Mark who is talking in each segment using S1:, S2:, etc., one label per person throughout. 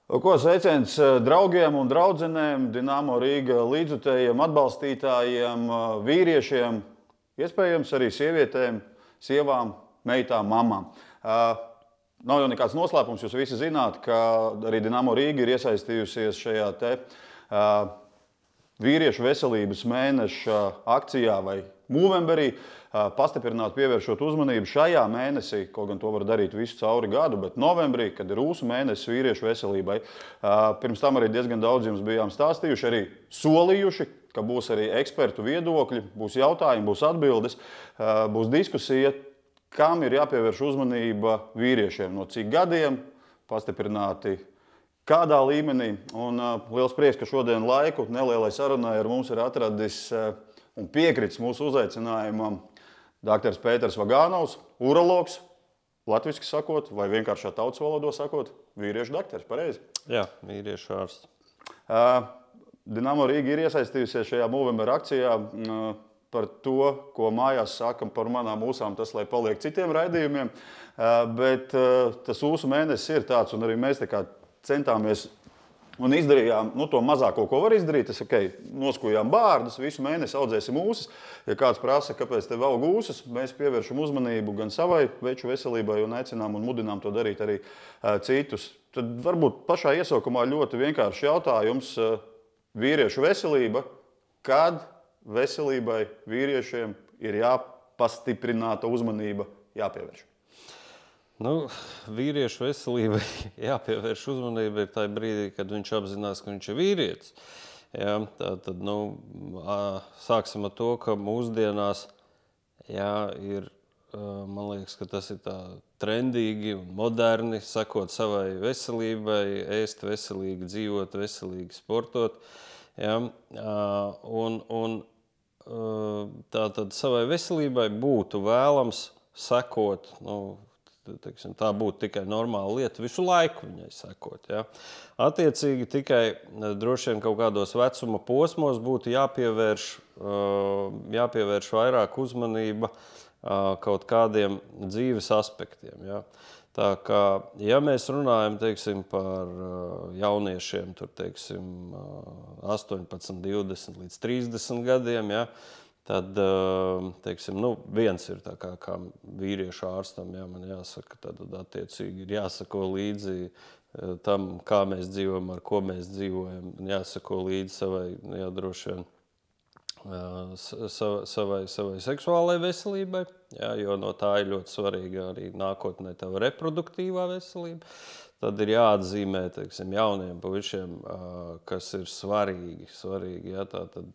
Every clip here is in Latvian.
S1: Ko sveiciens draugiem un draudzenēm, Dinamo Rīga līdzjutējiem, atbalstītājiem, vīriešiem, iespējams arī sievietēm, sievām, meitām, mamām. Nav jau nekāds noslēpums, jūs visi zināt, ka arī Dinamo Rīga ir iesaistījusies šajā vīriešu veselības mēneša akcijā vai Movemberī, pastiprināt pievēršot uzmanību šajā mēnesī, kaut gan to var darīt visu cauri gadu, bet novembrī, kad ir ūsu mēnesis vīriešu veselībai. Pirms tam arī diezgan daudz jums bijām stāstījuši, arī solījuši, ka būs arī ekspertu viedokļi, būs jautājumi, būs atbildes, būs diskusija, kam ir jāpievērš uzmanība vīriešiem, no cik gadiem, pastiprināti kādā līmenī. Un liels prieks, ka šodien laiku nelielai sarunai ar mums ir atradis un piekritis mūsu uzaicinājumam Dr. Pēters Vagānovs, urologs, latviski sakot, vai vienkāršā tautas valodā sakot, vīriešu daktars, pareizi?
S2: Jā, vīriešu ārsts.
S1: Dinamo Rīga ir iesaistījusies šajā Movember akcijā par to, ko mājās sakam par manām ūsām, tas, lai paliek citiem raidījumiem, bet tas ūsu mēnesis ir tāds, un arī mēs tā kā centāmies un izdarījām to mazāko, ko var izdarīt. Tas, noskujām bārdus, visu mēnesi audzēsim ūsas. Ja kāds prasa, kāpēc tev aug ūsas, mēs pievēršam uzmanību gan savai veču veselībai un aicinām un mudinām to darīt arī citus. Tad varbūt pašā iesaukumā ļoti vienkāršs jautājums. Vīriešu veselība, kad veselībai vīriešiem ir jāpastiprināta uzmanība jāpievērš?
S2: Vīriešu veselībai jāpievērš uzmanība ir tajā brīdī, kad viņš apzinās, ka viņš ir vīrietis. Jā, tātad, sāksim ar to, ka mūsdienās ir, man liekas, ka tas ir tā trendīgi un moderni sekot savai veselībai, ēst veselīgi, dzīvot veselīgi, sportot. Jā, un tātad savai veselībai būtu vēlams sekot, tā būtu tikai normāla lieta visu laiku viņai sekot. Ja? Attiecīgi tikai droši vien kaut kādos vecuma posmos būtu jāpievērš vairāk uzmanība kaut kādiem dzīves aspektiem. Ja? Tā kā, ja mēs runājam, par jauniešiem, 18, 20 līdz 30 gadiem, ja? Tad, viens ir tā kā vīriešu ārstam, man jāsaka, tad attiecīgi ir jāsako līdzi tam, kā mēs dzīvojam, ar ko mēs dzīvojam, jāsako līdzi savai, droši vien, savai seksuālai veselībai, jo no tā ir ļoti svarīga arī nākotnē tava reproduktīvā veselība. Tad ir jāatzīmē, jauniem puišiem, kas ir svarīgi, tātad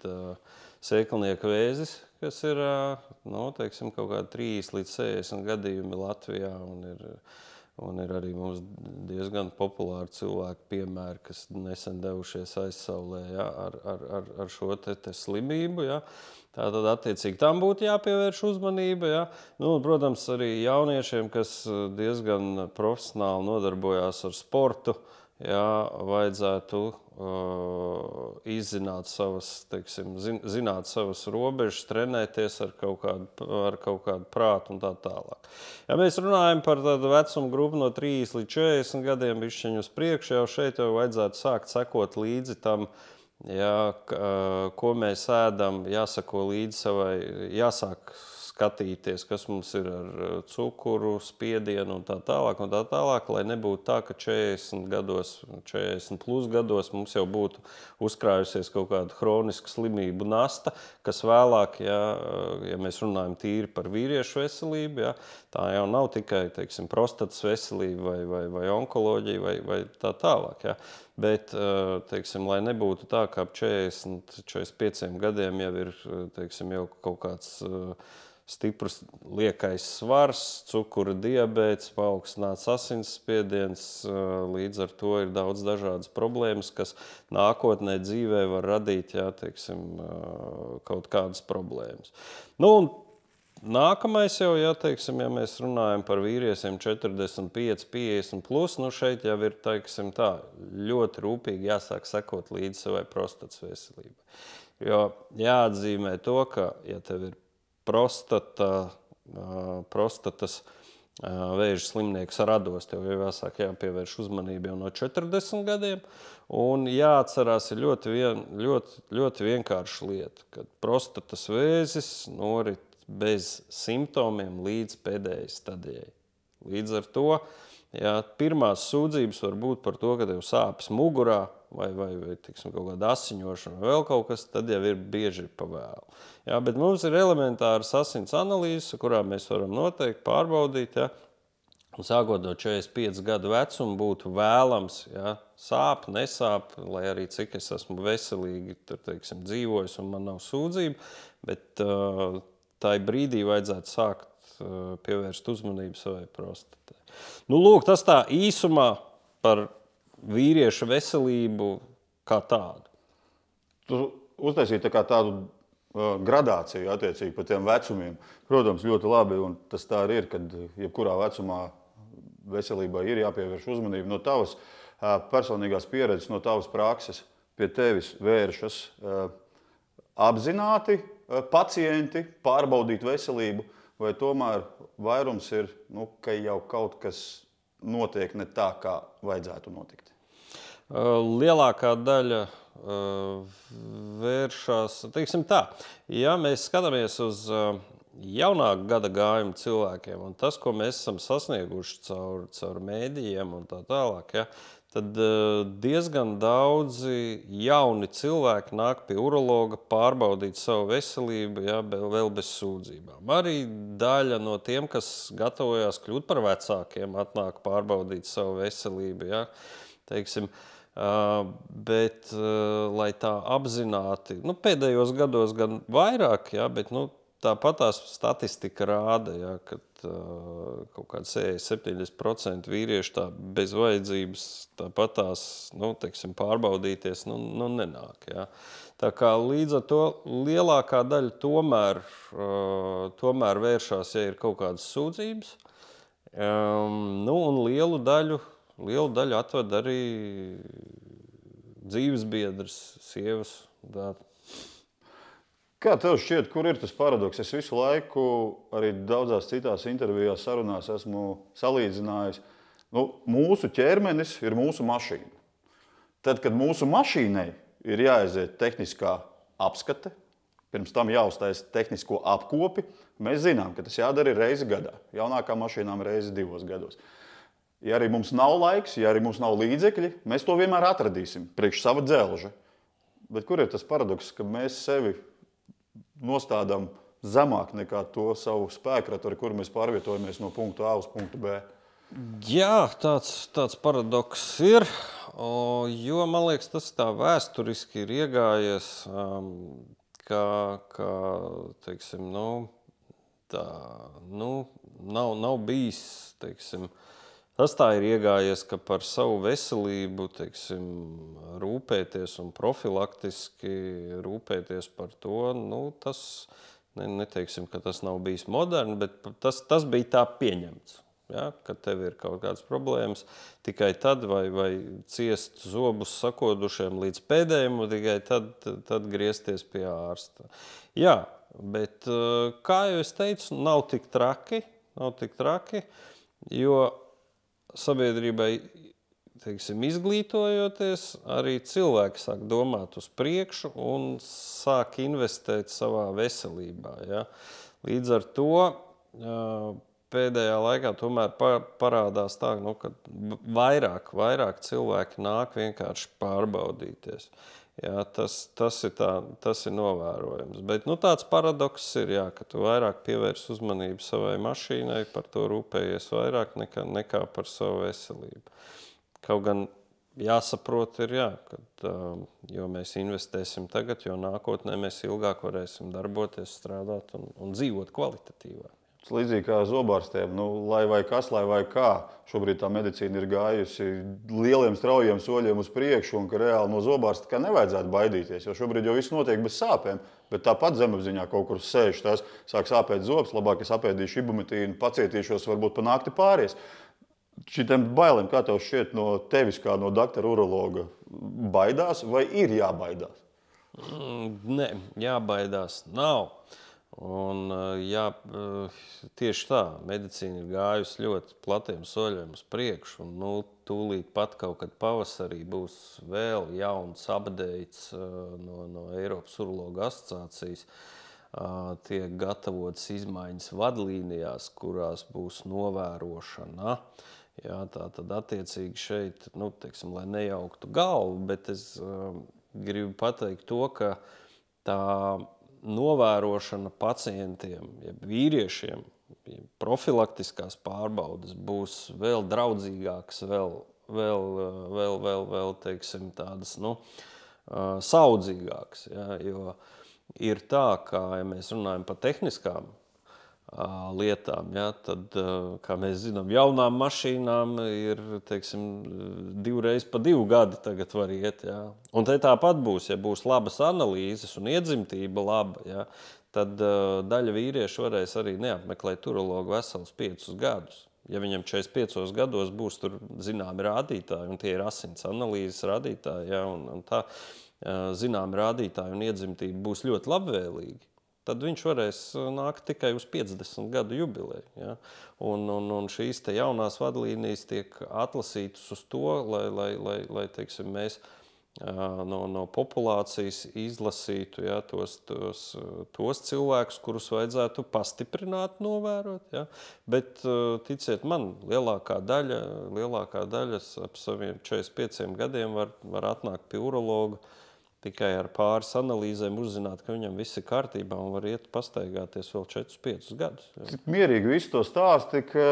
S2: sēklinieka vēzis, kas ir, kaut kādi 3 līdz 60 gadījumi Latvijā, un ir arī mums diezgan populāri cilvēki piemēri, kas nesen devušies aizsaulē, ar šo te slimību, Tātad, attiecīgi, tam būtu jāpievērš uzmanība, Protams, arī jauniešiem, kas diezgan profesionāli nodarbojās ar sportu, vajadzētu izzināt savas, zināt savas robežas, trenēties ar kaut kādu prātu un tā tālāk. Ja mēs runājam par tādu vecumu grupu no 3 līdz 40 gadiem, bišķiņu uz priekšu, jau šeit jau vajadzētu sākt sekot līdzi tam, ko mēs ēdam, jāsako līdzi savai, jāsāk skatīties, kas mums ir ar cukuru, spiedienu un tā tālāk, lai nebūtu tā, ka 40 plus gados mums jau būtu uzkrājusies kaut kāda hroniska slimību nasta, kas vēlāk, ja mēs runājam tīri par vīriešu veselību, tā jau nav tikai, prostatas veselība vai onkoloģija vai tā tālāk, Bet, lai nebūtu tā, ka ap 40-45 gadiem jau ir, jau kaut kāds stiprs liekais svars, cukura diabēts, paaugstināts asinsspiediens, līdz ar to ir daudz dažādas problēmas, kas nākotnē dzīvē var radīt, kaut kādas problēmas. Un nākamais jau, ja mēs runājam par vīriesiem 45, 50 plus, šeit jau ir, ļoti rūpīgi jāsāk sekot līdzi savai prostatas veselībai. Jo jāatzīmē to, ka, ja tev ir prostatas vēža slimnieks rados, tev jau jāsāk jāpievērš uzmanība jau no 40 gadiem. Un jāatcerās ir ļoti vienkārša lieta, kad prostatas vēzis norit bez simptomiem līdz pēdējai stadijai. Līdz ar to, ja pirmās sūdzības var būt par to, ka tev sāpes mugurā vai tiksim, kaut kāda asiņošana vai vēl kaut kas, tad jau ir bieži pa vēlu. Ja, bet mums ir elementāras asins analīzes, kurā mēs varam noteikti pārbaudīt, ja, un sākot no 45 gadu vecuma būtu vēlams, ja, sāp, nesāp, lai arī cik es esmu veselīgi teiksim, dzīvojis un man nav sūdzība, bet tai brīdī vajadzētu sākt pievērst uzmanību savai prostatai. Nu, lūk, tas tā īsumā par vīrieša veselību kā tādu.
S1: Tu uztaisīji tādu gradāciju attiecīgi par tiem vecumiem. Protams, ļoti labi, un tas tā arī ir, kad jebkurā vecumā veselībai ir jāpievērš uzmanība. No tavas personīgās pieredzes, no tavas prakses pie tevis vēršas apzināti pacienti pārbaudīt veselību, vai tomēr vairums ir, ka jau kaut kas notiek ne tā, kā vajadzētu notikt?
S2: Lielākā daļa vēršās, teiksim tā, ja mēs skatāmies uz jaunāku gada gājumu cilvēkiem, un tas, ko mēs esam sasnieguši caur mēdījiem un tā tālāk, ja, tad diezgan daudzi jauni cilvēki nāk pie urologa pārbaudīt savu veselību, ja, vēl bez sūdzībām. Arī daļa no tiem, kas gatavojās kļūt par vecākiem, atnāk pārbaudīt savu veselību, ja, teiksim. Bet, lai tā apzināti, pēdējos gados gan vairāk, ja, bet tāpat tās statistika rāda, ja, ka kaut kāds 70% vīrieši tā bez vajadzības tāpat tās, teiksim, pārbaudīties, nenāk. Ja. Tā kā līdz ar to lielākā daļa tomēr vēršās, ja ir kaut kādas sūdzības, un lielu daļu atved arī dzīvesbiedrs, sievas. Tā.
S1: Kā tev šķiet, kur ir tas paradoks? Es visu laiku arī daudzās citās intervijās, sarunās esmu salīdzinājis. Mūsu ķermenis ir mūsu mašīna. Tad, kad mūsu mašīnai ir jāaiziet tehniskā apskate, pirms tam jāuztais tehnisko apkopi, mēs zinām, ka tas jādara reizi gadā. Jaunākām mašīnām reizi 2 gados. Ja arī mums nav laiks, ja arī mums nav līdzekļi, mēs to vienmēr atradīsim priekš sava dzelža. Bet kur ir tas paradoks, ka mēs sevi nostādām zemāk nekā to savu spēkratu, ar kuru mēs pārvietojamies no punktu A uz punktu B?
S2: Jā, tāds paradoks ir, jo, man liekas, tas tā vēsturiski ir iegājies, ka teiksim, nav bijis, teiksim, tas tā ir iegājies, ka par savu veselību, teiksim, rūpēties un profilaktiski rūpēties par to, tas, neteiksim, ka tas nav bijis moderni, bet tas bija tā pieņemts. Ja, kad tev ir kaut kādas problēmas, tikai tad vai ciest zobus sakodušiem līdz pēdējiem, tikai tad griezties pie ārsta. Jā, bet, kā jau es teicu, nav tik traki, jo sabiedrībai, teiksim, izglītojoties, arī cilvēki sāk domāt uz priekšu un sāk investēt savā veselībā. Ja. Līdz ar to pēdējā laikā tomēr parādās tā, ka vairāk cilvēki nāk vienkārši pārbaudīties. Jā, tas ir novērojams. Bet tāds paradoks ir, jā, ka tu vairāk pievērs uzmanību savai mašīnai, par to rūpējies vairāk nekā par savu veselību. Kaut gan jāsaprot ir, jā, jo mēs investēsim tagad, jo nākotnē mēs ilgāk varēsim darboties, strādāt un dzīvot kvalitatīvāk.
S1: Līdzīgi kā zobārstiem, lai vai kā, šobrīd tā medicīna ir gājusi lieliem straujiem soļiem uz priekšu un ka reāli no zobārsta kā nevajadzētu baidīties, jo šobrīd jau viss notiek bez sāpēm, bet tāpat zemapziņā kaut kur sēž tās, sāk sāpēt zobs, labāk es apēdīšu ibumetīnu, pacietīšos, varbūt pa nakti pāries. Šitiem bailēm, kā tev šķiet no tevis kā no doktora urologa, baidās vai ir jābaidās?
S2: Nē, jābaidās nav. Un, jā, tieši tā, medicīna ir gājusi ļoti platiem soļiem uz priekšu, un tūlīt pat kaut kad pavasarī būs vēl jauns updates no Eiropas urologu asociācijas. Tiek gatavotas izmaiņas vadlīnijās, kurās būs novērošana. Jā, tā tad attiecīgi šeit, teiksim, lai nejauktu galvu, bet es gribu pateikt to, ka tā novērošana pacientiem, ja vīriešiem, profilaktiskās pārbaudes būs vēl draudzīgākas, vēl teiksim, tādas, saudzīgākas. Ja, jo ir tā, ka, ja mēs runājam par tehniskām lietām, ja, tad, kā mēs zinām, jaunām mašīnām ir, teiksim, 2 reizes pa 2 gadi tagad var iet, ja. Un te tāpat būs, ja būs labas analīzes un iedzimtība laba, ja, tad daļa vīriešu varēs arī neapmeklēt urologu vesels 5 gadus. Ja viņam 45 gados būs tur zināmi rādītāji, un tie ir asins analīzes rādītāji, ja, un tā zināmi rādītāji un iedzimtība būs ļoti labvēlīgi, tad viņš varēs nākt tikai uz 50 gadu jubileju. Ja? Un šīs te jaunās vadlīnijas tiek atlasītas uz to, lai teiksim, mēs no populācijas izlasītu, ja, tos cilvēkus, kurus vajadzētu pastiprināt, novērot. Ja? Bet, ticiet man, lielākā daļa ap saviem 45 gadiem var atnākt pie urologa, tikai ar pāris analīzēm uzzināt, ka viņam viss ir kārtībā un var iet pastaigāties vēl 4-5 gadus. Ja.
S1: Mierīgi visu to stāsti, ka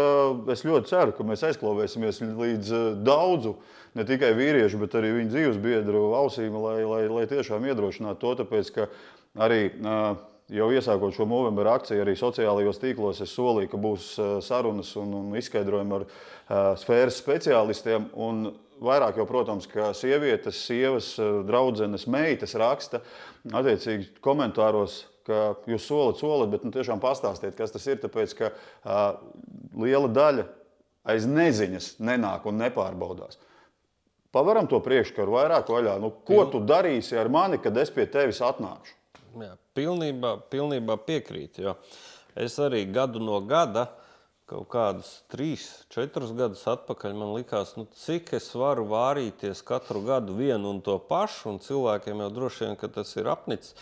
S1: es ļoti ceru, ka mēs aizklauvēsimies līdz daudzu, ne tikai vīriešu, bet arī viņu dzīves biedru ausīm, lai tiešām iedrošinātu to, tāpēc, ka arī jau iesākot šo Movember akciju, arī sociālajos tīklos es solīju, ka būs sarunas un izskaidrojumi ar sfēras speciālistiem. Un vairāk jau, protams, ka sievietes, sievas, draudzenes, meitas raksta attiecīgi komentāros, ka jūs solat, bet tiešām pastāstiet, kas tas ir, tāpēc, ka liela daļa aiz neziņas nenāk un nepārbaudās. Pavaram to priekškaru vairāk vaļā. Ko tu darīsi ar mani, kad es pie tevis atnākšu?
S2: Jā, pilnībā piekrīt, jo es arī gadu no gada, kaut kādus 3-4 gadus atpakaļ, man likās, cik es varu vārīties katru gadu vienu un to pašu, un cilvēkiem jau droši vien, ka tas ir apnicis.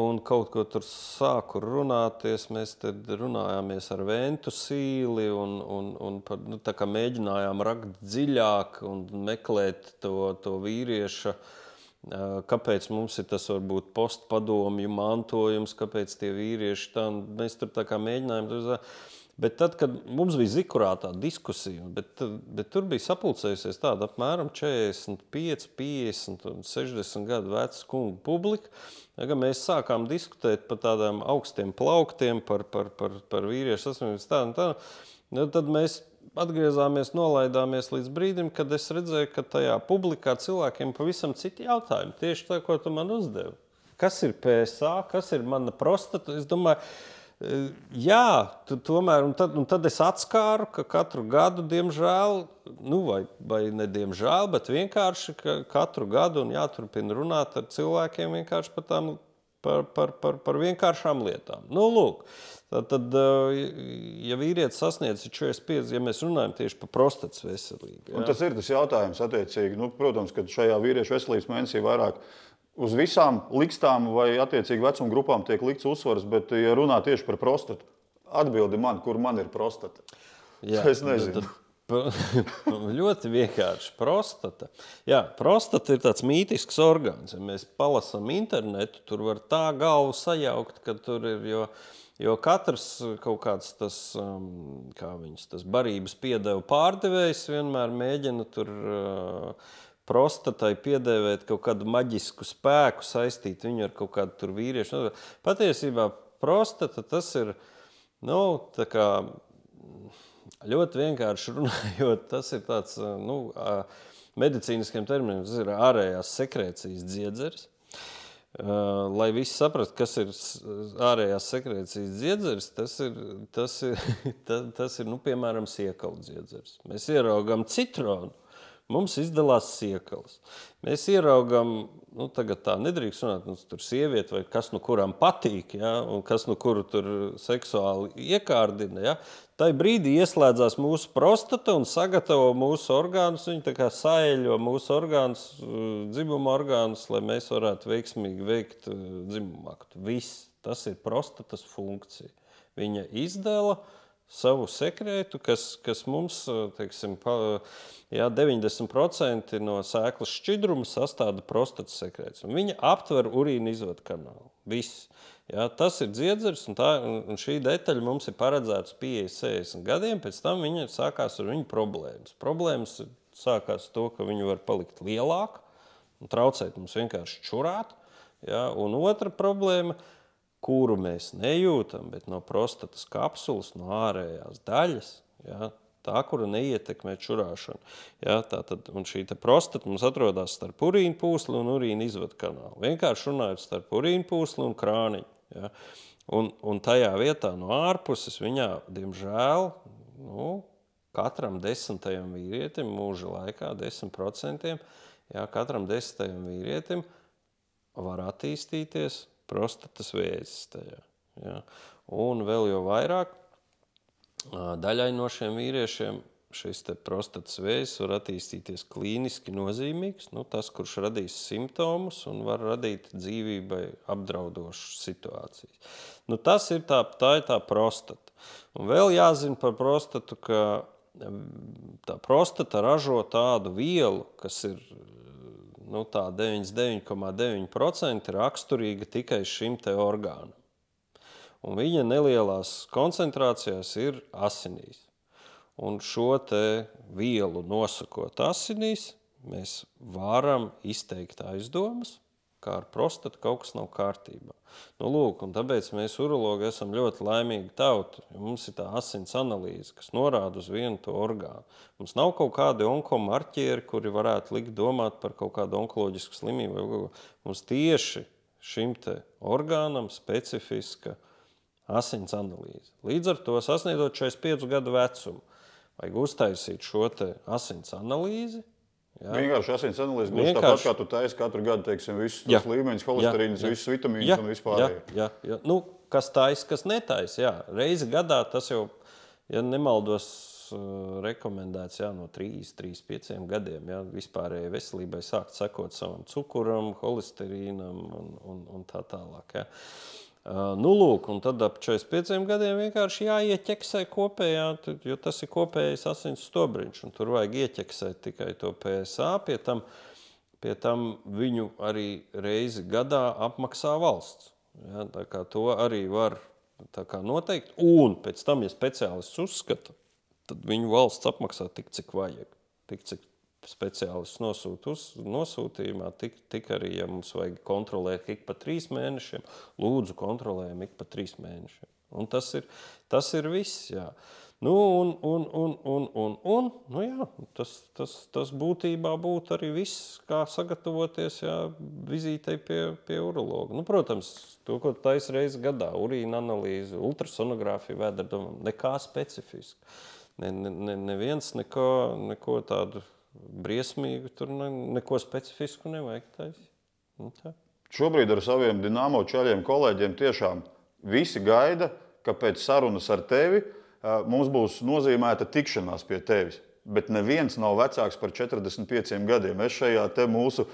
S2: Un kaut ko tur sāku runāties, mēs tad runājāmies ar Ventu Sīli un tā kā mēģinājām rakt dziļāk un meklēt to vīrieša, kāpēc mums ir tas varbūt postpadomju mantojums, kāpēc tie vīrieši tā, mēs tur tā kā mēģinājām. Bet tad, kad mums bija zikurātā diskusija, bet tur bija sapulcējusies tāda apmēram 45, 50 un 60 gadu veca kungu publika, ja mēs sākām diskutēt par tādām augstiem plauktiem, par vīriešu saslimības tā, tad mēs atgriezāmies, nolaidāmies līdz brīdim, kad es redzēju, ka tajā publikā cilvēkiem pavisam citi jautājumi. Tieši tā, ko tu man uzdevi. Kas ir PSA, kas ir mana prostata? Es domāju, jā, tomēr, un tad es atskāru, ka katru gadu, diemžēl, vai ne diemžēl, bet vienkārši katru gadu un jāturpina runāt ar cilvēkiem vienkārši par vienkāršām lietām. Lūk, tad, ja vīrietis sasniedz 45, ja mēs runājam tieši par prostatas veselību.
S1: Un tas ir tas jautājums attiecīgi. Protams, ka šajā vīriešu veselības mēnesī vairāk uz visām likstām vai attiecīgi vecuma grupām tiek likts uzsvars, bet, ja runā tieši par prostatu, atbildi man, kur man ir prostata. Jā, es nezinu.
S2: Ļoti vienkārši prostata. Jā, prostata ir tāds mītisks orgāns. Ja mēs palasam internetu, tur var tā galvu sajaukt, ka tur ir, jo katrs kaut kāds tas barības piedevu pārdevējs vienmēr mēģina tur prostatai piedēvēt kaut kādu maģisku spēku, saistīt viņu ar kaut kādu tur vīriešu. Patiesībā prostata tas ir, tā kā ļoti vienkārši runājot, tas ir tāds, medicīniskiem terminiem, tas ir ārējās sekrēcijas dziedzeris. Lai visi saprast, kas ir ārējās sekrēcijas dziedzeris, tas ir piemēram, siekalu dziedzeris. Mēs ieraugam citronu. mums izdalās siekalas. Mēs ieraugam, tagad tā nedrīkst runāt, tur sieviete vai kas nu kuram patīk, ja, un kas nu kuru tur seksuāli iekārdina, ja. Tai brīdī ieslēdzās mūsu prostata un sagatavo mūsu orgānus, viņi tā kā saeļo mūsu orgānus, dzimuma orgānus, lai mēs varētu veiksmīgi veikt dzimumu aktu. Viss, tas ir prostatas funkcija. Viņa izdala savu sekrētu, kas mums, teiksim, 90% no sēklas šķidruma sastāda prostatas sekrēts. Un viņa aptver urīna izvadu kanālu. Viss. Ja, tas ir dziedzers, un šī detaļa mums ir paredzēts 50-60 gadiem, pēc tam viņa sākās ar viņu problēmas. Problēmas sākās to, ka viņa var palikt lielāka un traucēt mums vienkārši čurāt. Ja, un otra problēma, kuru mēs nejūtam, bet no prostatas kapsulas, no ārējās daļas, ja, tā, kura neietekmē čurāšanu. Ja, tātad, un šī prostata mums atrodas starp urīna pūsli un urīna izvadu kanālu. Vienkārši runājot starp urīna pūsli un krāniņu. Ja. Un tajā vietā no ārpuses viņā, diemžēl, katram 10. vīrietim mūža laikā, 10%, ja, katram 10. vīrietim var attīstīties prostatas vēzis tajā. Ja. Un vēl jau vairāk, daļai no šiem vīriešiem šis te prostatas vēzis var attīstīties klīniski nozīmīgs, tas, kurš radīs simptomus un var radīt dzīvībai apdraudošas situācijas. Tas ir tā prostata. Un vēl jāzina par prostatu, ka tā prostata ražo tādu vielu, kas ir tā 99,9% raksturīga tikai šim te orgānam. Un viņa nelielās koncentrācijās ir asinīs. Un šo te vielu nosakot asinīs, mēs varam izteikt aizdomas, kā ar prostatu kaut kas nav kārtībā. Lūk, un tāpēc mēs urologi esam ļoti laimīgi tauta, jo mums ir tā asins analīze, kas norāda uz vienu to orgānu. Mums nav kaut kādi onkomarķieri, kuri varētu likt domāt par kaut kādu onkoloģisku slimību. Mums tieši šim te orgānam specifiska asins analīze. Līdz ar to sasniedzot 45 gadu vecumu, vajag uztaisīt šo te asins analīzi. Jā.
S1: Vienkārši asins analīze būs tāpat, kā tu taisi katru gadu, teiksim, visus tos līmeņus, holesterīnus, visus vitamīnus un vispārējo.
S2: Jā. Kas taisa, kas netaisa, jā. Reizi gadā tas jau, ja nemaldos, rekomendēts no 3-5 gadiem, jā, vispārējai veselībai sākt sekot savam cukuram, holesterīnam un tā tālāk, jā. Lūk, un tad ap 45 gadiem vienkārši jāieķeksē kopējā, jo tas ir kopējais asins stobriņš, un tur vajag ieķeksēt tikai to PSA, pie tam viņu arī reizi gadā apmaksā valsts. Ja, tā kā to arī var noteikt, un pēc tam, ja speciālists uzskata, tad viņu valsts apmaksā tik, cik vajag, tik, cik speciālists nosūtījumā, tik arī, ja mums vajag kontrolēt ik pa 3 mēnešiem, lūdzu kontrolējam ik pa 3 mēnešiem. Un tas ir viss, jā. Tas būtībā būtu arī viss, kā sagatavoties, jā, vizītei pie urologa. Protams, to, ko taisa reizi gadā, urīna analīze, ultrasonogrāfija, vēderdoma, nekā specifiski. Neviens neko tādu briesmīgu, tur neko specifisku nevajag taisīt.
S1: Šobrīd ar saviem Dinamo čaļiem kolēģiem tiešām visi gaida, ka pēc sarunas ar tevi mums būs nozīmēta tikšanās pie tevis. Bet neviens nav vecāks par 45 gadiem. Es šajā te mūsu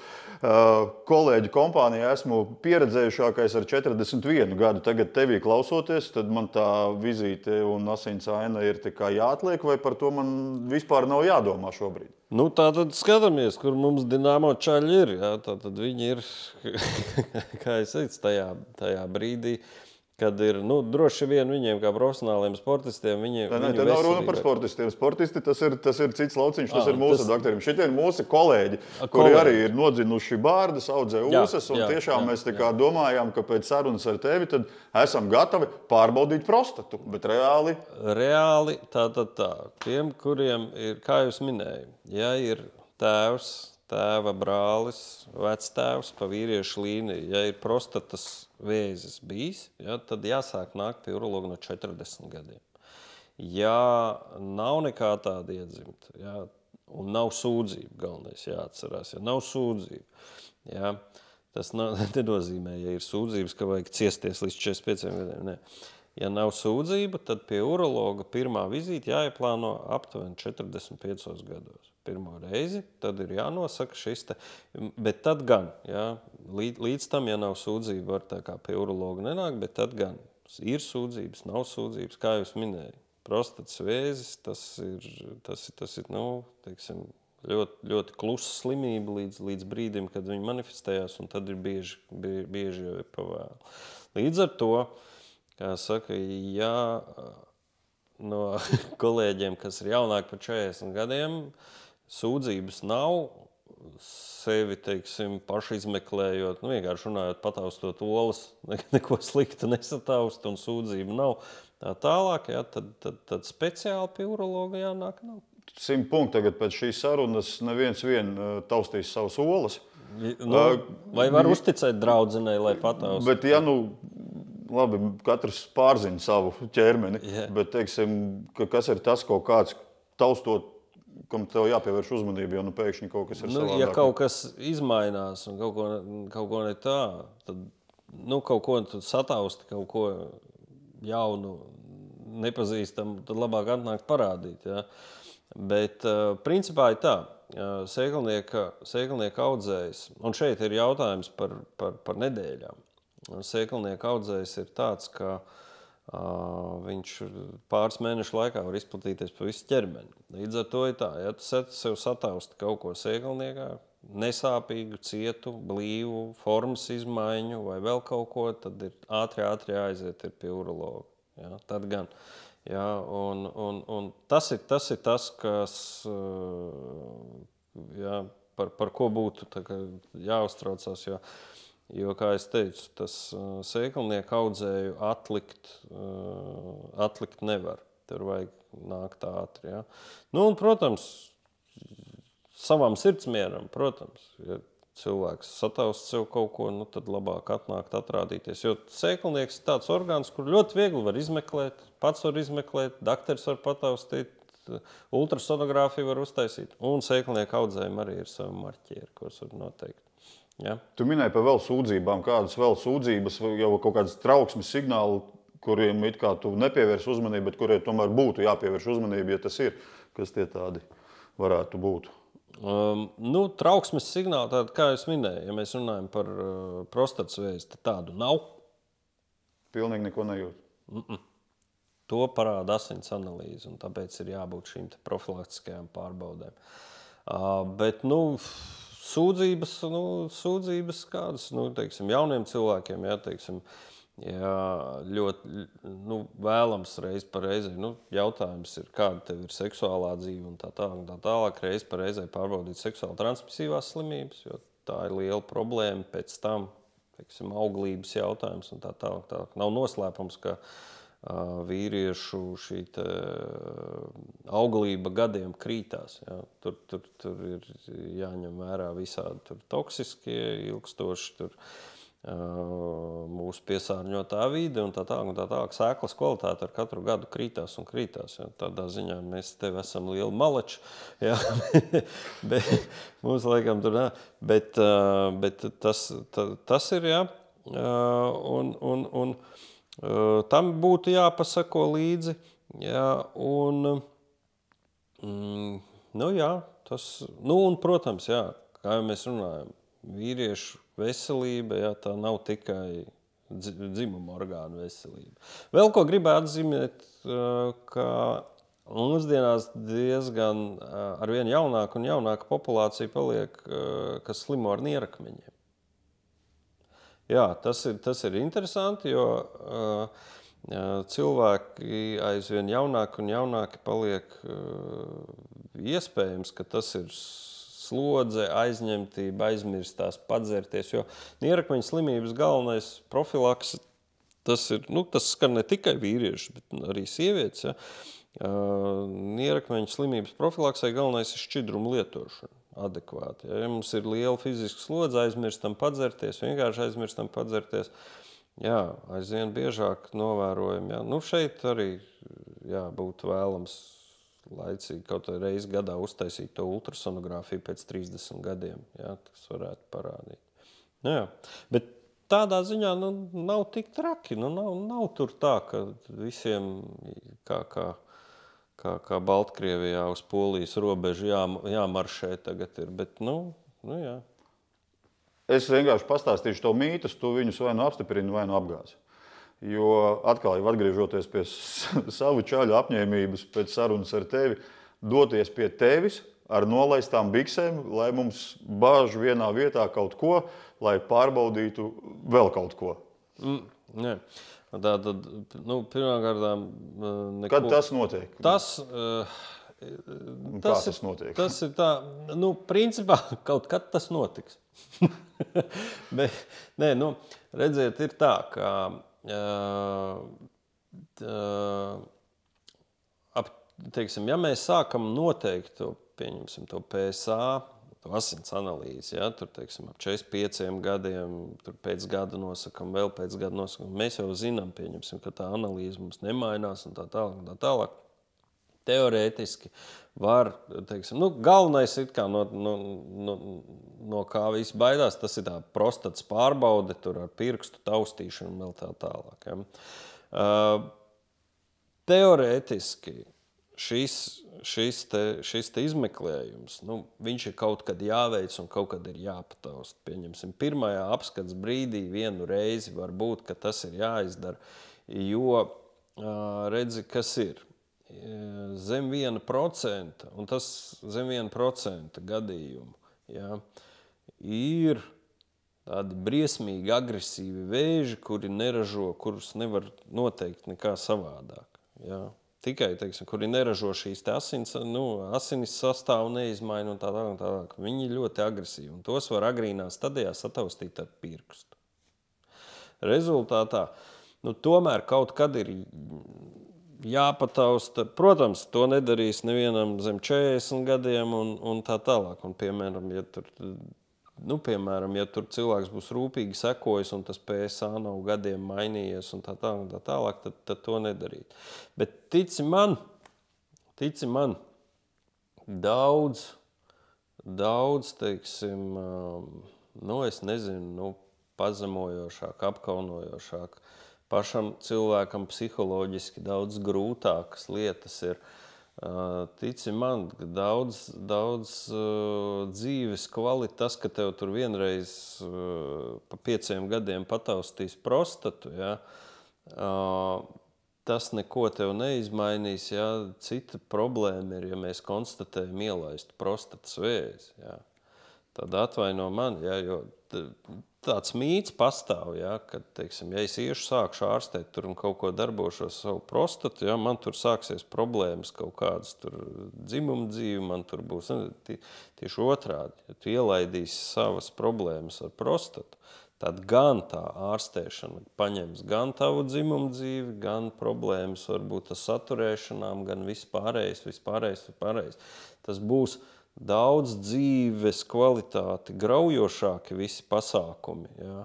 S1: kolēģu kompānijā esmu pieredzējušākais ar 41 gadu. Tagad tevī klausoties, tad man tā vizīte un asins aina ir tikai jāatliek, vai par to man vispār nav jādomā šobrīd?
S2: Tātad skatāmies, kur mums Dinamo čaļi ir. Jā. Tātad viņi ir, kā es teicu, tajā brīdī, kad ir, droši vien viņiem kā profesionāliem sportistiem,
S1: Te nav runa par sportistiem. Sportisti tas ir cits lauciņš, tas ir mūsu doktoriem. Šitie ir mūsu kolēģi, kuri arī ir nodzinuši bārdas, audzē ūsas, un tiešām mēs tā kā domājām, ka pēc sarunas ar tevi tad esam gatavi pārbaudīt prostatu, bet reāli?
S2: Reāli, tā. Tiem, kuriem ir, kā jūs minēju, ja ir tēvs, tēva brālis, vectēvs pa vīriešu līniju, ja ir prostatas vēzis bijis, ja, tad jāsāk nākt pie urologa no 40 gadiem. Ja nav nekā tāda iedzimta, ja, Un nav sūdzība, galvenais jāatcerās, ja nav sūdzība. Ja? Tas nenozīmē, ja ir sūdzības, ka vajag ciesties līdz 45 gadiem. Ne. Ja nav sūdzība, tad pie urologa pirmā vizīte jāieplāno aptuveni 45 gados. Pirmo reizi, tad ir jānosaka šis te, bet tad gan, ja, līdz tam, ja nav sūdzība, var tā kā pie urologa nenāk, bet tad gan ir sūdzības, nav sūdzības, kā jūs minējāt. Prostatas vēzis, tas ir nu, teiksim, ļoti klusa slimība līdz brīdim, kad viņi manifestējās, un tad ir bieži jau ir pavēlu. Līdz ar to, kā saka, ja no kolēģiem, kas ir jaunāki par 40 gadiem, sūdzības nav, sevi, teiksim, paši izmeklējot, nu, vienkārši runājot, pataustot olas, neko sliktu nesataust un sūdzību nav. Tā tālāk, ja, tad speciāli pie urologa jānāk nav.
S1: 100 punkti tagad pēc šīs sarunas neviens taustīs savas olas.
S2: Vai var uzticēt draudzenei, lai pataustu?
S1: Bet, ja nu, labi, katrs pārzina savu ķermeni, bet, teiksim, kas ir tas kaut kāds taustot, kam tev jāpievērš uzmanība, jo nu pēkšņi kaut kas ir savādāk.
S2: Ja kaut kas izmainās un kaut ko ne tā, tad nu, kaut ko satausti, kaut ko jaunu, nepazīstamu, tad labāk atnākt parādīt. Ja? Bet principā ir tā, sēklinieka audzējs, un šeit ir jautājums par nedēļām. Sēklinieka audzējs ir tāds, ka viņš pāris mēnešu laikā var izplatīties pa visu ķermeni. Līdz ar to ir tā, ja tu sev satausti kaut ko sēkliniekā, nesāpīgu, cietu, blīvu, formas izmaiņu vai vēl kaut ko, tad ir ātri jāaiziet pie urologa. Ja, tad gan. Ja, un tas ir tas, kas ja, par ko būtu jāuztraucās, jo, kā es teicu, tas sēklinieka audzēju atlikt nevar. Tur vajag nākt ātri. Ja. Nu, un, protams, savam sirdsmieram, protams, ja cilvēks sataust sev kaut ko, nu, tad labāk atnākt atrādīties. Jo sēklinieks ir tāds orgāns, kur ļoti viegli var izmeklēt, pats var izmeklēt, dakteris var pataustīt, ultrasonogrāfiju var uztaisīt, un sēklinieka audzējiem arī ir savi marķieri, ko var noteikt. Ja?
S1: Tu minēji par vēl sūdzībām, kādas vēl sūdzības, jau kaut kādas trauksmes signāli, kuriem it kā tu nepievērš uzmanību, bet kuriem tomēr būtu jāpievērš uzmanību, ja tas ir, kas tie tādi varētu būt?
S2: Nu, trauksmes signāli, tādi, kā es minēju, ja mēs runājam par prostatas vēzi, tad tādu nav.
S1: Pilnīgi neko nejūt?
S2: To parāda asins analīze, un tāpēc ir jābūt šīm profilaktiskajām pārbaudēm. Bet, nu, sūdzības kādas, nu, teiksim, jauniem cilvēkiem, ja, teiksim, ja ļoti vēlams reiz pa reizei, jautājums ir, kāda tev ir seksuālā dzīve un tā tālāk reiz pa reizei pārbaudīt seksuāli transmisīvās slimības, jo tā ir liela problēma pēc tam, teiksim, auglības jautājums un tā tālāk. Nav noslēpums, ka vīriešu šī auglība gadiem krītās. Ja. Tur ir jāņem vērā visādi toksiskie, ilgstoši mūsu piesārņotā vide un tā tālāk. Sēklas kvalitāte ar katru gadu krītās un krītās. Ja. Tādā ziņā mēs tev esam lieli malači. Ja. Mums laikam tur nā. Bet tas ir, ja. Un tam būtu jāpasako līdzi. Ja. Un protams, jā, kā jau mēs runājam, vīriešu veselība, jā, tā nav tikai dzimuma orgānu veselība. Vēl ko gribētu atzīmēt, ka mūsdienās diezgan arvien jaunāka un jaunāka populācija paliek, kas slimo ar nierakmeņiem. Jā, tas ir interesanti, jo cilvēki aizvien jaunāki un jaunāki paliek iespējams, ka tas ir slodze, aizņemtība, aizmirstās, padzerties, jo nierakmeņa slimības galvenais profilaks, tas skar ne tikai vīrieši, bet arī sievietes. Ja? Nierakmeņa slimības profilaksē galvenais ir šķidrumu lietošana adekvāti. Ja mums ir liela fiziska slodze, aizmirstam padzerties, vienkārši aizmirstam padzerties, jā, aizvien biežāk novērojam. Ja? Šeit arī būtu vēlams laicīgi kaut vai reizi gadā uztaisīt to ultrasonogrāfiju pēc 30 gadiem. Jā, tas varētu parādīt. Nu, jā. Bet tādā ziņā nav tik traki. Nav tur tā, ka visiem kā Baltkrievijā uz Polijas robežu jāmaršē tagad ir. Bet, jā.
S1: Es vienkārši pastāstīšu to mītus, tu viņus vai nu apstiprini, vai nu apgāzi. Jo atkal jau atgriežoties pie savu čaļu apņēmības pēc sarunas ar tevi, doties pie tevis ar nolaistām biksēm, lai mums bāž vienā vietā kaut ko, lai pārbaudītu vēl kaut ko.
S2: Nē. Tātad, pirmkārt,
S1: Kad tas notiek?
S2: Kā tas
S1: notiek?
S2: Tas ir tā, principā kaut kad tas notiks. Bet, redziet, ir tā, ka teiksim, ja mēs sākam noteikt to, pieņemsim to PSA, to asins analīzi, ja, tur, teiksim, ap 45 gadiem, tur pēc gada nosakam, vēl pēc gada nosakam, mēs jau zinām, pieņemsim, ka tā analīze mums nemainās un tā tālāk. Teorētiski var, teiksim, galvenais ir kā no kā visi baidās, tas ir tā prostatas pārbaude, tur ar pirkstu taustīšanu un vēl tā tālāk. Ja. Teorētiski šis te izmeklējums, viņš ir kaut kad jāveic un kaut kad ir jāpataust. Pieņemsim, pirmajā apskats brīdī vienu reizi var būt, ka tas ir jāizdara, jo redzi, kas ir. Zem 1%, un tas zem 1% gadījumu, ja, ir tādi briesmīgi agresīvi vēži, kuri neražo, kurus nevar noteikt nekā savādāk. Ja. Tikai, teiksim, kuri neražo šīs asinis sastāvu neizmaina un tā. Viņi ir ļoti agresīvi, un tos var agrīnā stadijā sataustīt ar pirkstu. Rezultātā, tomēr kaut kad ir jāpatausta. Protams, to nedarīs nevienam zem 40 gadiem un tā tālāk. Un, piemēram, ja tur cilvēks būs rūpīgi sekojis un tas PSA nav gadiem mainījies un tā tālāk, tad to nedarīt. Bet tici man, daudz, teiksim, es nezinu, pazemojošāk, apkaunojošāk, pašam cilvēkam psiholoģiski daudz grūtākas lietas ir. Tici man, daudz dzīves kvalitātes, ka tev tur vienreiz pa 5 gadiem pataustīs prostatu, ja, tas neko tev neizmainīs. Ja. Cita problēma ir, ja mēs konstatējam ielaistu prostatas vēzi. Ja. Tad atvaino man, ja, jo tāds mīts pastāv, ja, kad, teiksim, ja es sākšu ārstēt tur un kaut ko darbošos savu prostatu, ja, man tur sāksies problēmas kaut kādas tur dzimuma dzīvi, man tur būs tieši otrādi. Ja tu ielaidīsi savas problēmas ar prostatu, tad gan tā ārstēšana paņems gan tavu dzimumu dzīvi, gan problēmas varbūt ar saturēšanām, gan vispārējais. Tas būs daudz dzīves kvalitāti graujošāki visi pasākumi, ja,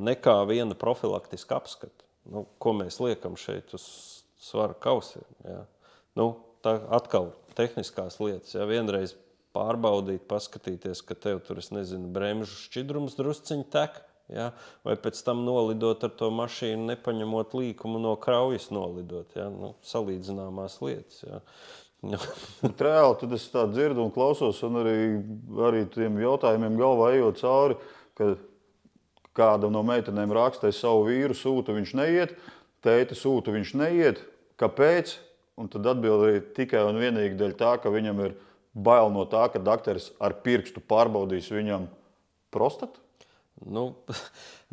S2: nekā viena profilaktiska apskata, ko mēs liekam šeit uz svara kausiem. Ja. Tā atkal tehniskās lietas, ja, vienreiz pārbaudīt, paskatīties, ka tev tur, es nezinu, bremžu šķidrums drusciņi tek, ja, vai pēc tam nolidot ar to mašīnu, nepaņemot līkumu no kraujas nolidot, ja, salīdzināmās lietas, ja.
S1: Reāli, tad es tā dzirdu un klausos, un arī tiem jautājumiem galvā ejot cauri, ka kāda no meitenēm rakstē savu vīru, sūta viņš neiet, tēti sūta viņš neiet, kāpēc? Un tad atbildēja tikai un vienīgi dēļ tā, ka viņam ir bail no tā, ka dakteris ar pirkstu pārbaudīs viņam prostatu?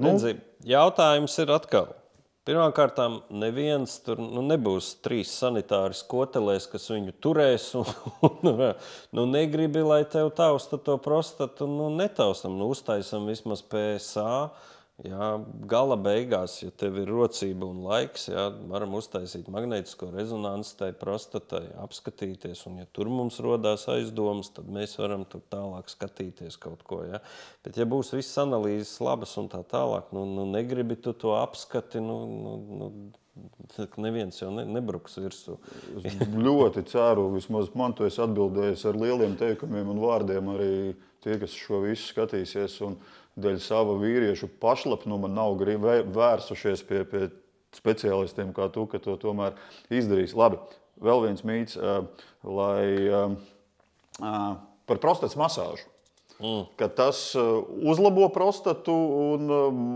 S2: Redzi, jautājums ir atkal. Pirmkārtām, neviens tur nebūs 3 sanitāri skotelēs, kas viņu turēs un negribi, lai tev tausta to prostatu, netaustam, uztaisam vismaz PSA. Jā, gala beigās, ja tev ir rocība un laiks, jā, varam uztaisīt magnētisko rezonanci tai prostatai, apskatīties, un ja tur mums rodās aizdomas, tad mēs varam tur tālāk skatīties kaut ko. Jā. Bet ja būs visas analīzes labas un tā tālāk, negribi tu to apskati, Neviens jau nebruks virsū.
S1: Es ļoti ceru, vismaz man tu esi atbildējis ar lieliem teikumiem un vārdiem arī tie, kas šo visu skatīsies un dēļ sava vīriešu pašlepnuma nav vērsušies pie speciālistiem kā tu, ka to tomēr izdarīs. Labi, vēl viens mīts, par prostatas masāžu. Ka tas uzlabo prostatu un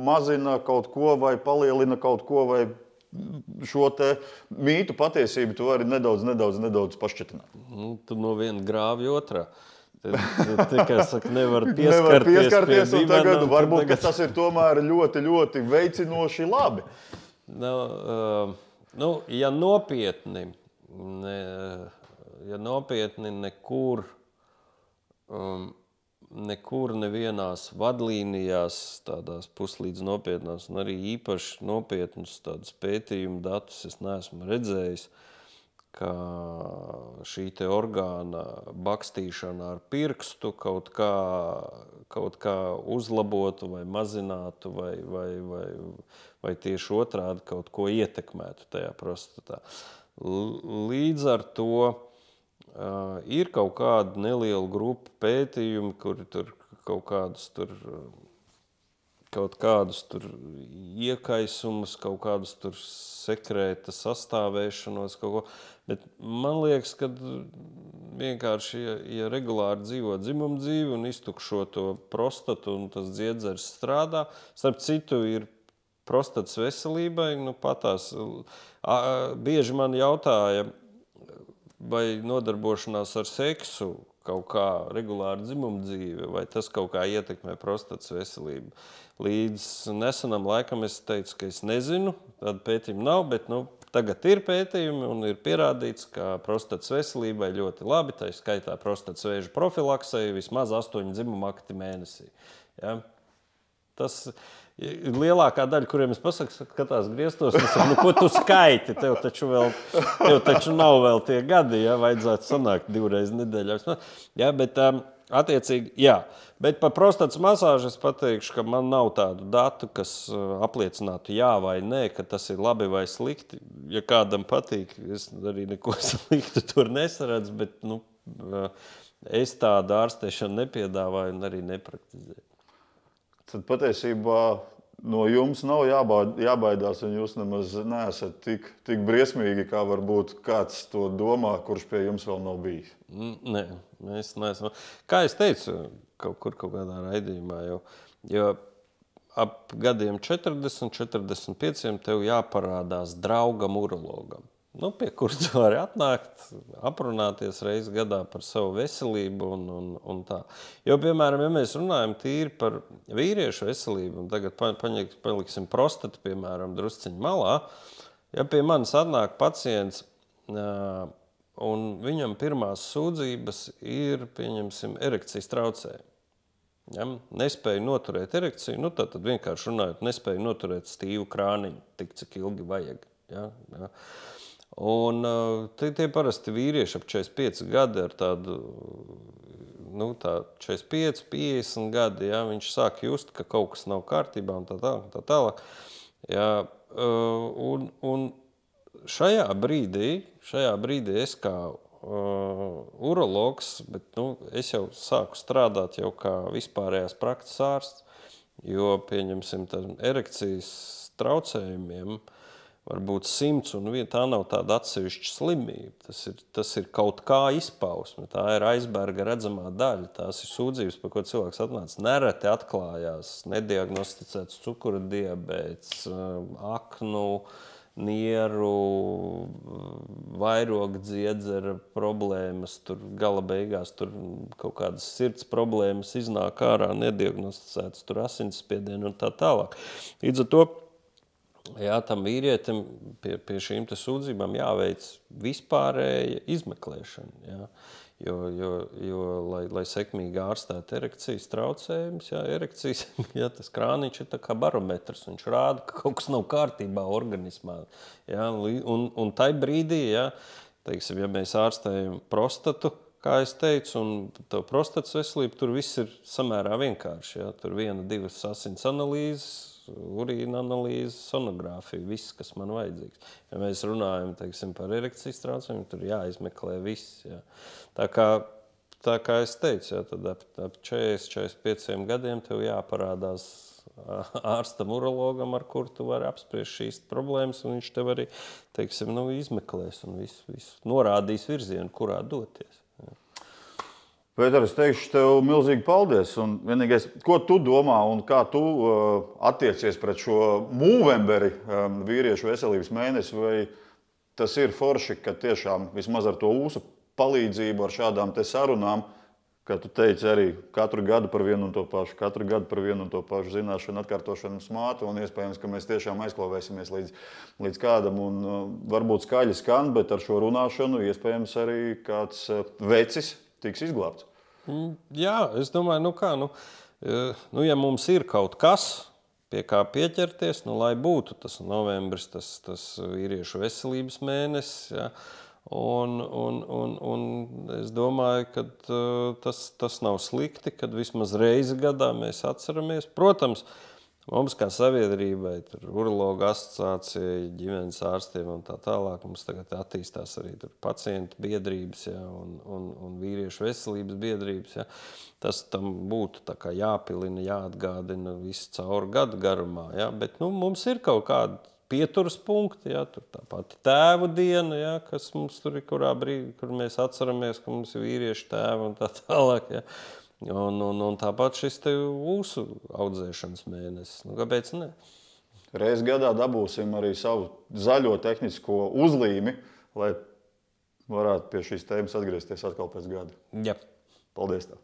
S1: mazina kaut ko vai palielina kaut ko vai šo te mītu patiesību tu vari nedaudz pašķetināt.
S2: Tu no viena grāvi otrā. Tikai saka, nevar pieskarties
S1: un tagad varbūt, ka tas ir tomēr ļoti, ļoti veicinoši labi.
S2: Ja nopietni nekur nevienās vadlīnijās, tādās puslīdz nopietnās, un arī īpaši nopietnus tādus pētījumu datus es neesmu redzējis, ka šī te orgāna bakstīšana ar pirkstu kaut kā uzlabotu vai mazinātu vai tieši otrādi kaut ko ietekmētu tajā prostatā. Līdz ar to ir kaut kāda neliela grupa pētījumi, kuri tur kaut kādus iekaisumus, kaut kādus tur sekrēta sastāvēšanos, kaut ko. Bet man liekas, ka vienkārši, ja regulāri dzīvo dzimumdzīvi un iztukšo to prostatu un tas dziedzers strādā, starp citu ir prostatas veselībai, bieži man jautāja, vai nodarbošanās ar seksu kaut kā regulāri dzimumdzīve, vai tas kaut kā ietekmē prostatas veselību. Līdz nesenam laikam es teicu, ka es nezinu, tāda pētījuma nav, bet tagad ir pētījumi un ir pierādīts, ka prostatas veselībai ļoti labi, tā skaitā prostatas vēža profilaksei vismaz 8 dzimumakti mēnesī. Ja? Tas ir lielākā daļa, kuriem es pasaku, skatās griestos, un saku, ko tu skaiti? Tev taču nav vēl tie gadi, ja? Vajadzētu sanākt 2 reizes nedēļā. Ja, bet attiecīgi, jā. Bet par prostatas masāžu es pateikšu, ka man nav tādu datu, kas apliecinātu jā vai nē, ka tas ir labi vai slikti. Ja kādam patīk, es arī neko sliktu tur nesaredzu, bet es tādu ārstēšanu nepiedāvāju un arī nepraktizēju.
S1: Tad patiesībā no jums nav jābaidās, un jūs nemaz neesat tik briesmīgi, kā varbūt kāds to domā, kurš pie jums vēl nav bijis.
S2: Nē, mēs neesam. Kā es teicu, kaut kādā raidījumā, jo ap gadiem 40, 45 tev jāparādās draugam urologam. Pie kuras tu vari atnākt, aprunāties reizi gadā par savu veselību un tā. Jo, piemēram, ja mēs runājam tīri par vīriešu veselību, un tagad paliksim prostatu, piemēram, drusciņu malā, ja pie manis atnāk pacients, un viņam pirmās sūdzības ir, pieņemsim, erekcijas traucējumi. Ja? Nespēja noturēt erekciju, tad vienkārši runājot, nespēja noturēt stīvu krāniņu, tik cik ilgi vajag. Ja? Ja? Un tie parasti vīrieši ap 45 gadi ar tādu, 45, 50 gadi, ja, viņš sāk just, ka kaut kas nav kārtībā un tā tālāk. Ja, un šajā brīdī es kā urologs, bet es jau sāku strādāt jau kā vispārējās prakses ārsts, jo, pieņemsim, erekcijas traucējumiem varbūt 100, un tā nav tāda atsevišķa slimība. Tas ir kaut kā izpausme. Tā ir aizberga redzamā daļa. Tās ir sūdzības, par ko cilvēks atnāca. Nereti atklājās nediagnosticēts cukura diabēts, aknu, nieru, vairoga dziedzera problēmas, tur gala beigās tur kaut kādas sirds problēmas iznāk ārā, nediagnosticētas, tur asinsspiedieni un tā tālāk. Līdz ar to jā, tam vīrietim pie šīm te sūdzībām jāveic vispārēja izmeklēšana. Jā. Jo lai sekmīgi ārstētu erekcijas traucējumus, erekcijas, tas krāniņš ir tā kā barometrs, viņš rāda, ka kaut kas nav kārtībā organismā. Jā, un tai brīdī, teiksim, ja mēs ārstējam prostatu, kā es teicu, un to prostatas veselību, tur viss ir samērā vienkārši. Jā. Tur 1, 2 asins analīzes, urīna analīze, sonogrāfija, viss, kas man vajadzīgs. Ja mēs runājam, teiksim, par erekcijas traucējumiem, tur jāizmeklē viss. Jā. Tā kā es teicu, jā, tad ap 40-45 gadiem tev jāparādās ārstam, urologam, ar kuru tu vari apspriest šīs problēmas, un viņš tev arī, teiksim, izmeklēs un visu norādīs virzienu, kurā doties.
S1: Pēter, es teikšu tev milzīgi paldies. Un vienīgais, ko tu domā un kā tu attiecies pret šo mūvemberi, vīriešu veselības mēnesi, vai tas ir forši, ka tiešām vismaz ar to ūsu palīdzību, ar šādām te sarunām, kā tu teici, arī katru gadu par vienu un to pašu zināšanu, atkārtošanu smātu, un iespējams, ka mēs tiešām aizklavēsimies līdz kādam, un varbūt skaļi skan, bet ar šo runāšanu iespējams arī kāds vecis tiks izglābts.
S2: Jā, es domāju, ja mums ir kaut kas, pie kā pieķerties, lai būtu tas novembris, tas vīriešu veselības mēnesis, ja, un es domāju, ka tas nav slikti, kad vismaz reizi gadā mēs atceramies. Protams, mums kā sabiedrībai, urologu asociācijai, ģimenes ārstiem un tā tālāk, mums tagad attīstās arī pacientu biedrības, ja, un vīriešu veselības biedrības. Ja. Tas tam būtu tā kā jāpilina, jāatgādina visu cauri gadu garumā. Ja. Bet mums ir kaut kādi pieturas punkti, ja, tur tā pati tēvu diena, ja, kas mums tur ir kurā brīdī, kur mēs atceramies, ka mums ir vīriešu tēvi un tā tālāk. Ja. Un tāpat šis te ūsu audzēšanas mēnesis. Kāpēc ne?
S1: Reiz gadā dabūsim arī savu zaļo tehnisko uzlīmi, lai varētu pie šīs tēmas atgriezties atkal pēc gada.
S2: Jā.
S1: Paldies tev!